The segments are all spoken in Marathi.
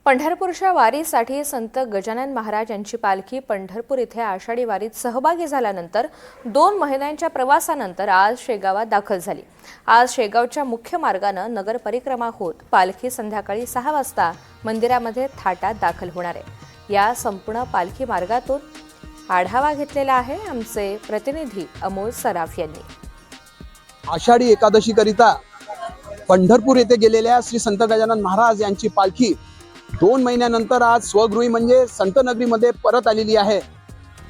पंढरपूरच्या वारीसाठी संत गजानन महाराज यांची पालखी पंढरपूर इथे आषाढी वारीत सहभागी झाल्यानंतर 2 महिन्यांच्या प्रवासानंतर आज शेगावात दाखल झाली। आज शेगावच्या मुख्य मार्गाने नगर परिक्रमा होत पालखी संध्याकाळी 6 वाजता मंदिरामध्ये थाटात दाखल होणार आहे। या संपूर्ण पालखी मार्गातून आढावा घेतलेला आहे आमचे प्रतिनिधी अमोल सराफ यांनी। आषाढी एकादशी करिता पंढरपूर येथे गेलेल्या श्री संत गजानन महाराज यांची पालखी 2 महिन्यानंतर आज स्वगृही म्हणजे संत नगरीमध्ये परत आलेली आहे।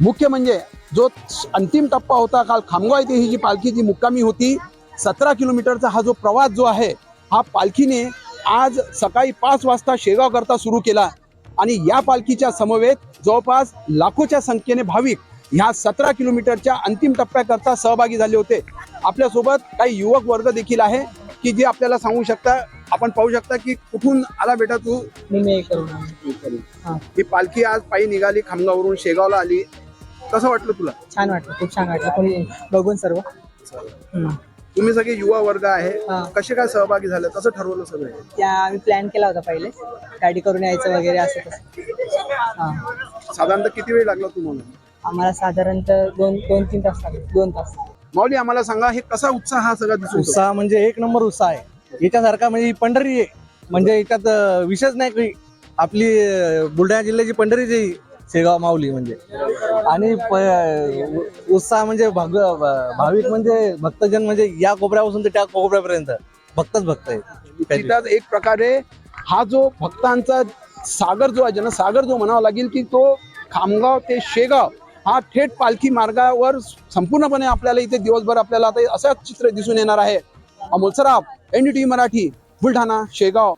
मुख्य म्हणजे जो अंतिम टप्पा होता काल खामगाव येथे ही जी पालखी जी मुक्कामी होती 17 किलोमीटरचा हा जो प्रवास जो आहे हा पालखीने आज सकाळी 5 वाजता शेगाव करता सुरू केला आणि या पालखीच्या समवेत जवळपास लाखोच्या संख्येने भाविक ह्या 17 किलोमीटरच्या अंतिम टप्प्याकरता सहभागी झाले होते। आपल्यासोबत काही युवक वर्ग देखील आहे की जे आपल्याला सांगू शकता। आपण पाहू शकता की कुठून आला बेटा तू? ही पालखी आज पायी निघाली खामगाववरून शेगावला आली, कसं वाटलं तुला? छान वाटलं, खूप छान वाटलं कोणी बघून सर्व। तुम्ही सगळे युवा वर्ग आहे, कसे काय सहभागी झाले, कसं ठरवलं सगळं? त्या आम्ही प्लॅन केला होता पहिले गाडी करून यायचं वगैरे असं तसं। साधारणतः किती वेळ लागला तुम्हाला? आम्हाला साधारणतः 2-3 तास लागले, 2 तास। माऊली आम्हाला सांगा हे कसा उत्साह हा सगळा दिसून येतो? उत्साह म्हणजे एक नंबर उत्साह आहे याच्यासारखा, म्हणजे पंढरी आहे म्हणजे याच्यात विशेष नाही काही। आपली बुलढाणा जिल्ह्याची पंढरीच आहे शेगाव माऊली म्हणजे। आणि उत्साह म्हणजे भाविक म्हणजे भक्तजन म्हणजे या कोपऱ्यापासून ते त्या कोपऱ्यापर्यंत भक्तच भक्त आहे। तिथं एक प्रकारे हा जो भक्तांचा सागर जो आहे जनसागर जो म्हणावा लागेल की तो खामगाव ते शेगाव हा थेट पालखी मार्गावर संपूर्णपणे आपल्याला इथे दिवसभर आपल्याला आता असं चित्र दिसून येणार आहे। अमोल सराफ, NDTV मराठी, बुलढाणा, शेगाव।